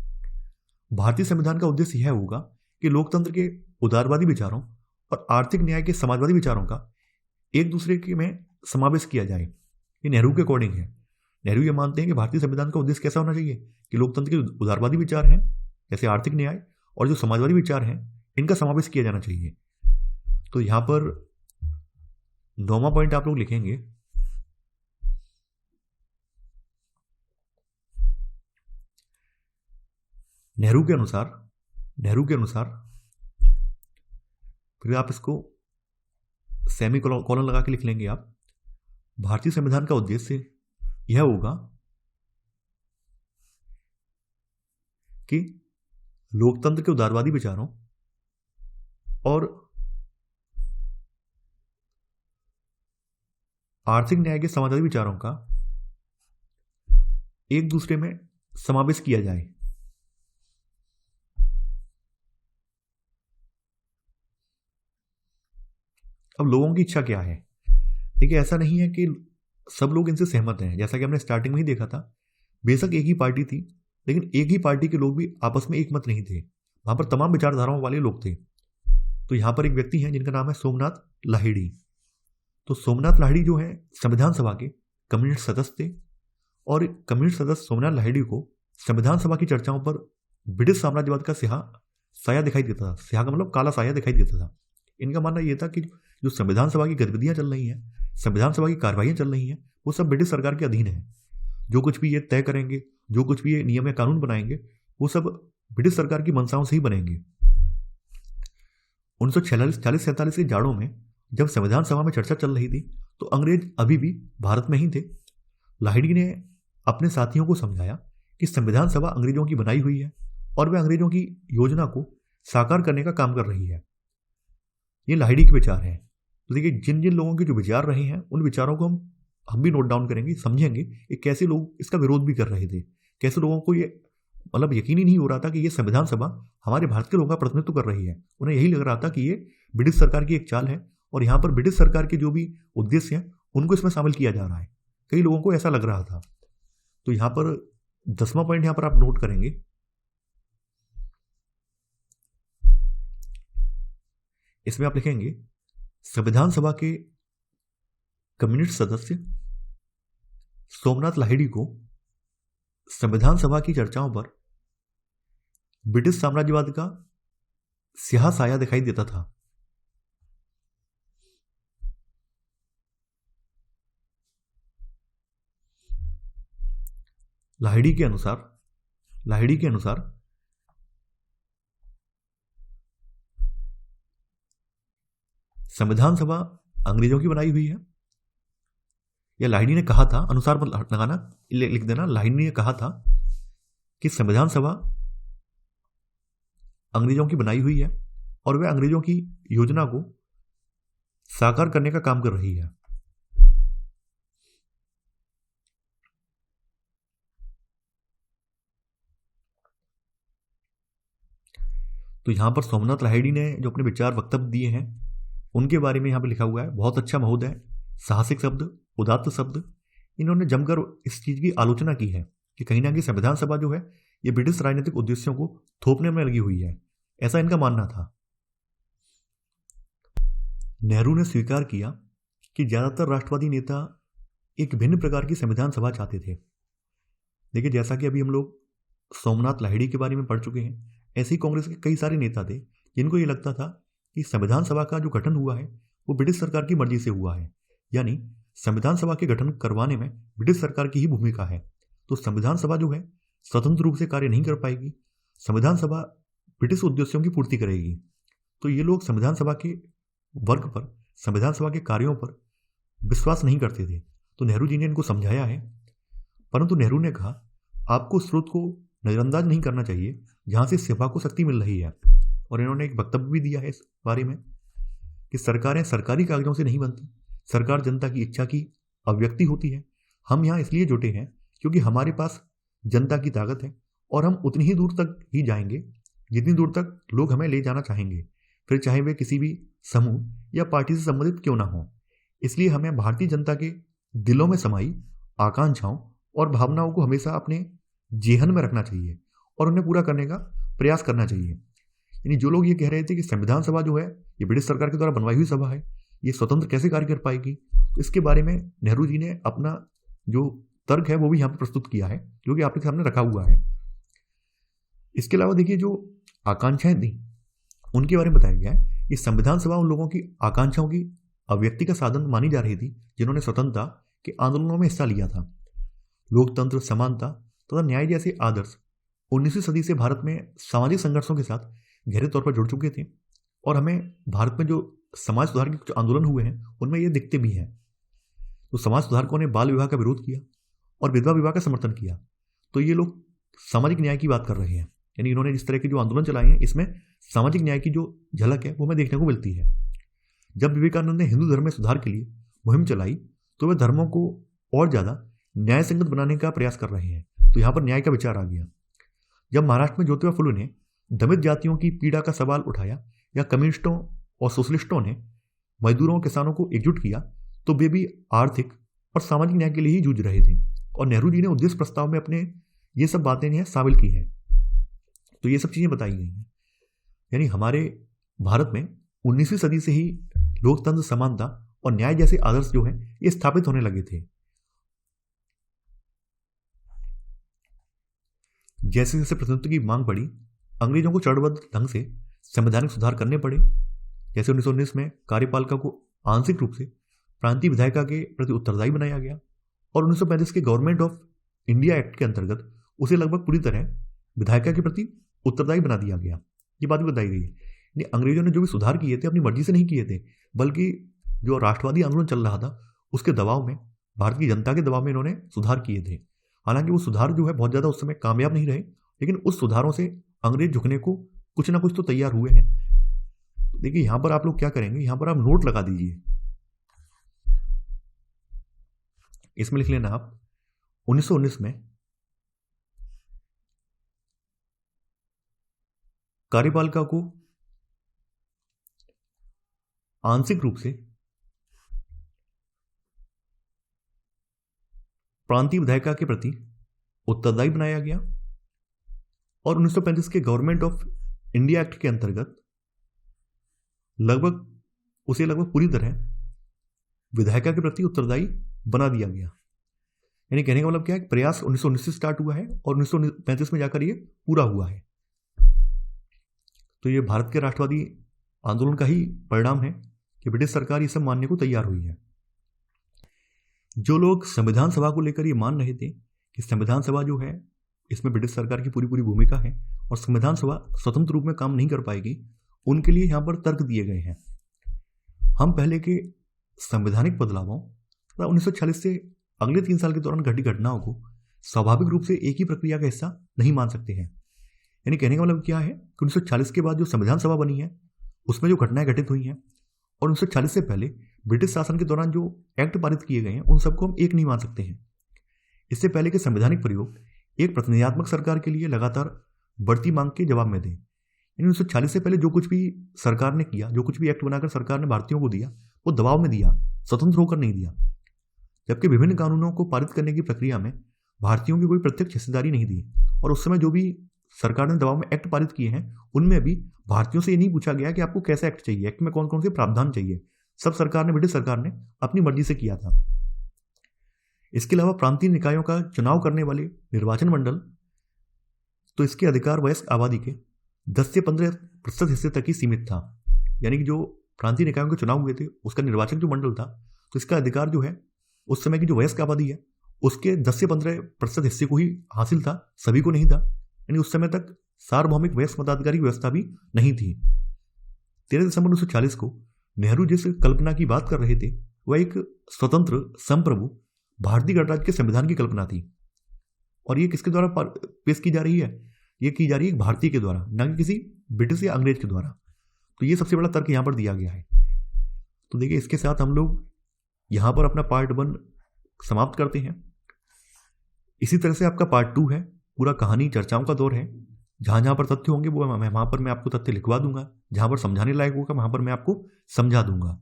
भारतीय संविधान का उद्देश्य यह होगा कि लोकतंत्र के उदारवादी विचारों और आर्थिक न्याय के समाजवादी विचारों का एक दूसरे के में समावेश किया जाए। ये नेहरू के अकॉर्डिंग है। नेहरू ये मानते हैं कि भारतीय संविधान का उद्देश्य कैसा होना चाहिए कि लोकतंत्र के उदारवादी विचार हैं जैसे आर्थिक न्याय और जो समाजवादी विचार हैं इनका समावेश किया जाना चाहिए। तो यहाँ पर 9वां पॉइंट आप लोग लिखेंगे, नेहरू के अनुसार फिर आप इसको सेमी कॉलन लगा के लिख लेंगे आप। भारतीय संविधान का उद्देश्य यह होगा कि लोकतंत्र के उदारवादी विचारों और आर्थिक न्याय के समाजवादी विचारों का एक दूसरे में समावेश किया जाए। अब लोगों की इच्छा क्या है? देखिए ऐसा नहीं है कि सब लोग इनसे सहमत हैं। जैसा कि हमने स्टार्टिंग में ही देखा था, बेशक एक ही पार्टी थी लेकिन एक ही पार्टी के लोग भी आपस में एकमत नहीं थे। वहां पर तमाम विचारधाराओं वाले लोग थे। तो यहाँ पर एक व्यक्ति हैं जिनका नाम है सोमनाथ लाहिड़ी। तो सोमनाथ लाहिड़ी जो है संविधान सभा के कम्युनिस्ट सदस्य थे और कम्युनिस्ट सदस्य सोमनाथ लाहिड़ी को संविधान सभा की चर्चाओं पर ब्रिटिश साम्राज्यवाद का साया दिखाई देता था। स्याह का मतलब काला साया दिखाई देता था। इनका मानना यह था कि जो संविधान सभा की गतिविधियां चल रही हैं, संविधान सभा की कार्रवाइयां चल रही हैं, वो सब ब्रिटिश सरकार के अधीन है। जो कुछ भी ये तय करेंगे, जो कुछ भी ये नियम या कानून बनाएंगे, वो सब ब्रिटिश सरकार की मंशाओं से ही बनेंगे। 1946-47 के जाड़ों में जब संविधान सभा में चर्चा चल रही थी तो अंग्रेज अभी भी भारत में ही थे। लाहिड़ी ने अपने साथियों को समझाया कि संविधान सभा अंग्रेजों की बनाई हुई है और वह अंग्रेजों की योजना को साकार करने का काम कर रही है। ये लाहिड़ी के विचार हैं। तो देखिए जिन जिन लोगों के जो विचार रहे हैं उन विचारों को हम भी नोट डाउन करेंगे, समझेंगे कि कैसे लोग इसका विरोध भी कर रहे थे, कैसे लोगों को ये मतलब यकीन ही नहीं हो रहा था कि ये संविधान सभा हमारे भारत के लोगों का प्रतिनिधित्व कर रही है। उन्हें यही लग रहा था कि ये ब्रिटिश सरकार की एक चाल है और यहाँ पर ब्रिटिश सरकार के जो भी उद्देश्य हैं उनको इसमें शामिल किया जा रहा है। कई लोगों को ऐसा लग रहा था। तो यहाँ पर 10वां पॉइंट यहाँ पर आप नोट करेंगे, इसमें आप लिखेंगे संविधान सभा के कम्युनिस्ट सदस्य सोमनाथ लाहिड़ी को संविधान सभा की चर्चाओं पर ब्रिटिश साम्राज्यवाद का स्याह साया दिखाई देता था। लाहिड़ी के अनुसार संविधान सभा अंग्रेजों की बनाई हुई है। या लाहिड़ी ने कहा था, अनुसार मत लगाना, लिख देना, लाहिड़ी ने कहा था कि संविधान सभा अंग्रेजों की बनाई हुई है और वह अंग्रेजों की योजना को साकार करने का काम कर रही है। तो यहां पर सोमनाथ लाहिड़ी ने जो अपने विचार वक्तव्य दिए हैं उनके बारे में यहां पर लिखा हुआ है। बहुत अच्छा महोदय, साहसिक शब्द, उदात्त शब्द, इन्होंने जमकर इस चीज की आलोचना की है कि कहीं ना कहीं संविधान सभा जो है ये ब्रिटिश राजनीतिक उद्देश्यों को थोपने में लगी हुई है, ऐसा इनका मानना था। नेहरू ने स्वीकार किया कि ज्यादातर राष्ट्रवादी नेता एक भिन्न प्रकार की संविधान सभा चाहते थे। देखिए, जैसा कि अभी हम लोग सोमनाथ लाहिड़ी के बारे में पढ़ चुके हैं, ऐसे ही कांग्रेस के कई सारे नेता थे जिनको ये लगता था कि संविधान सभा का जो गठन हुआ है वो ब्रिटिश सरकार की मर्जी से हुआ है, यानी संविधान सभा के गठन करवाने में ब्रिटिश सरकार की ही भूमिका है। तो संविधान सभा जो है स्वतंत्र रूप से कार्य नहीं कर पाएगी, संविधान सभा ब्रिटिश उद्देश्यों की पूर्ति करेगी। तो ये लोग संविधान सभा के वर्क पर, संविधान सभा के कार्यों पर विश्वास नहीं करते थे। तो नेहरू जी ने इनको समझाया है, परंतु नेहरू ने कहा आपको स्रोत को नजरअंदाज नहीं करना चाहिए जहां से सभा को शक्ति मिल रही है। और इन्होंने एक वक्तव्य भी दिया है इस बारे में कि सरकारें सरकारी कागजों से नहीं बनती, सरकार जनता की इच्छा की अभिव्यक्ति होती है। हम यहाँ इसलिए जुटे हैं क्योंकि हमारे पास जनता की ताकत है और हम उतनी ही दूर तक ही जाएंगे जितनी दूर तक लोग हमें ले जाना चाहेंगे, फिर चाहे वे किसी भी समूह या पार्टी से संबंधित क्यों ना हो। इसलिए हमें भारतीय जनता के दिलों में समाई आकांक्षाओं और भावनाओं को हमेशा अपने जेहन में रखना चाहिए और उन्हें पूरा करने का प्रयास करना चाहिए। यानी जो लोग ये कह रहे थे कि संविधान सभा जो है ये ब्रिटिश सरकार के द्वारा बनवाई हुई सभा है, ये स्वतंत्र कैसे कार्य कर पाएगी, तो इसके बारे में नेहरू जी ने अपना जो तर्क है वो भी यहाँ पर प्रस्तुत किया है, जो कि आपके सामने रखा हुआ है। इसके अलावा देखिए, जो आकांक्षाएं थी उनके बारे में बताया गया है कि संविधान सभा उन लोगों की आकांक्षाओं की अभिव्यक्ति का साधन मानी जा रही थी जिन्होंने स्वतंत्रता के आंदोलनों में हिस्सा लिया था। लोकतंत्र, समानता तथा न्याय जैसे आदर्श 19वीं सदी से भारत में सामाजिक संघर्षों के साथ गहरे तौर पर जुड़ चुके थे और हमें भारत में जो समाज सुधार के कुछ आंदोलन हुए हैं उनमें ये दिखते भी हैं। तो समाज सुधारकों ने बाल विवाह का विरोध किया और विधवा विवाह का समर्थन किया। तो ये लोग सामाजिक न्याय की बात कर रहे हैं, यानी इन्होंने जिस तरह के जो आंदोलन चलाए हैं इसमें सामाजिक न्याय की जो झलक है वो हमें देखने को मिलती है। जब विवेकानंद ने हिंदू धर्म में सुधार के लिए मुहिम चलाई तो वे धर्मों को और ज़्यादा न्याय संगत बनाने का प्रयास कर रहे हैं। तो यहाँ पर न्याय का विचार आ गया। जब महाराष्ट्र में ज्योतिबा फुले ने दलित जातियों की पीड़ा का सवाल उठाया या कम्युनिस्टों और सोशलिस्टों ने मजदूरों और किसानों को एकजुट किया तो वे भी आर्थिक और सामाजिक न्याय के लिए ही जूझ रहे थे और नेहरू जी ने उद्देश्य प्रस्ताव में अपने ये सब बातें शामिल की हैं। तो ये सब चीज़ें बताई गई हैं। यानी हमारे भारत में 19वीं सदी से ही लोकतंत्र, समानता और न्याय जैसे आदर्श जो हैं ये स्थापित होने लगे थे। जैसे जैसे प्रतिनिधित्व की मांग बढ़ी, अंग्रेजों को चरणबद्ध ढंग से संवैधानिक सुधार करने पड़े। जैसे 1919 में कार्यपालिका को आंशिक रूप से प्रांतीय विधायिका के प्रति उत्तरदायी बनाया गया और 1935 के गवर्नमेंट ऑफ इंडिया एक्ट के अंतर्गत उसे लगभग पूरी तरह विधायिका के प्रति उत्तरदायी बना दिया गया। ये बात भी बताई गई है। अंग्रेजों ने जो भी सुधार किए थे अपनी मर्जी से नहीं किए थे, बल्कि जो राष्ट्रवादी आंदोलन चल रहा था उसके दबाव में, भारत की जनता के दबाव में इन्होंने सुधार किए थे। हालांकि वो सुधार जो है बहुत ज़्यादा उस समय कामयाब नहीं रहे, लेकिन उस सुधारों से अंग्रेज झुकने को कुछ ना कुछ तो तैयार हुए हैं। देखिए, यहां पर आप लोग क्या करेंगे, यहां पर आप नोट लगा दीजिए। इसमें लिख लेना आप 1919 में कार्यपालिका को आंशिक रूप से प्रांतीय विधायिका के प्रति उत्तरदायी बनाया गया और 1935 के गवर्नमेंट ऑफ इंडिया एक्ट के अंतर्गत लगभग पूरी तरह विधायिका के प्रति उत्तरदायी बना दिया गया। यानी कहने का मतलब क्या है, प्रयास 1919 से स्टार्ट हुआ है और 1935 में जाकर ये पूरा हुआ है। तो ये भारत के राष्ट्रवादी आंदोलन का ही परिणाम है कि ब्रिटिश सरकार ये सब मानने को तैयार हुई है। जो लोग संविधान सभा को लेकर ये मान रहे थे कि संविधान सभा जो है इसमें ब्रिटिश सरकार की पूरी पूरी भूमिका है और संविधान सभा स्वतंत्र रूप में काम नहीं कर पाएगी, उनके लिए यहाँ पर तर्क दिए गए हैं। हम पहले के संवैधानिक बदलावों तथा 1946 से अगले 3 साल के दौरान घटी घटनाओं को स्वाभाविक रूप से एक ही प्रक्रिया का हिस्सा नहीं मान सकते हैं। यानी कहने का मतलब क्या है कि 1940 के बाद जो संविधान सभा बनी है उसमें जो घटनाएं घटित हुई हैं और 1940 से पहले ब्रिटिश शासन के दौरान जो एक्ट पारित किए गए हैं उन सबको हम एक नहीं मान सकते हैं। इससे पहले के संवैधानिक प्रयोग एक प्रतिनिधित्मक सरकार के लिए लगातार बढ़ती मांग के जवाब में थे। 1940 से पहले जो कुछ भी सरकार ने किया, जो कुछ भी एक्ट बनाकर सरकार ने भारतीयों को दिया, वो दबाव में दिया, स्वतंत्र होकर नहीं दिया। जबकि विभिन्न कानूनों को पारित करने की प्रक्रिया में भारतीयों की कोई प्रत्यक्ष हिस्सेदारी नहीं दी और उस समय जो भी सरकार ने दबाव में एक्ट पारित किए हैं उनमें भी भारतीयों से ये नहीं पूछा गया कि आपको कैसा एक्ट चाहिए, एक्ट में कौन कौन से प्रावधान चाहिए। सब सरकार ने, ब्रिटिश सरकार ने अपनी मर्जी से किया था। इसके अलावा प्रांतीय निकायों का चुनाव करने वाले निर्वाचन मंडल, तो इसके अधिकार वयस्क आबादी के 10 से 15% हिस्से तक ही सीमित था। यानी कि जो प्रांतीय निकायों के चुनाव हुए थे उसका निर्वाचक जो मंडल था, तो इसका अधिकार जो है उस समय की जो वयस्क आबादी है उसके 10 से 15% हिस्से को ही हासिल था, सभी को नहीं था। यानी उस समय तक सार्वभौमिक वयस्क मताधिकार की व्यवस्था भी नहीं थी। 13 दिसंबर 1940 को नेहरू जिस कल्पना की बात कर रहे थे वह एक स्वतंत्र संप्रभु भारतीय गणराज्य के संविधान की कल्पना थी। और ये किसके द्वारा पेश की जा रही है? ये की जा रही है भारतीय के द्वारा, ना कि किसी ब्रिटिश या अंग्रेज के द्वारा। तो ये सबसे बड़ा तर्क यहाँ पर दिया गया है। तो देखिए, इसके साथ हम लोग यहाँ पर अपना पार्ट 1 समाप्त करते हैं। इसी तरह से आपका पार्ट 2 है, पूरा कहानी चर्चाओं का दौर है। जहाँ जहाँ पर तथ्य होंगे वो वहाँ पर मैं आपको तथ्य लिखवा दूंगा, जहाँ पर समझाने लायक होगा वहाँ पर मैं आपको समझा दूंगा।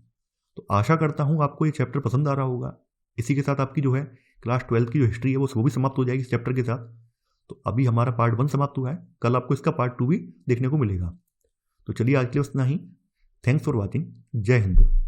तो आशा करता हूँ आपको ये चैप्टर पसंद आ रहा होगा। इसी के साथ आपकी जो है क्लास 12 की जो हिस्ट्री है वो भी समाप्त हो जाएगी इस चैप्टर के साथ। तो अभी हमारा पार्ट 1 समाप्त हुआ है, कल आपको इसका पार्ट 2 भी देखने को मिलेगा। तो चलिए आज के लिए इतना ही। Thanks for watching. जय हिंद।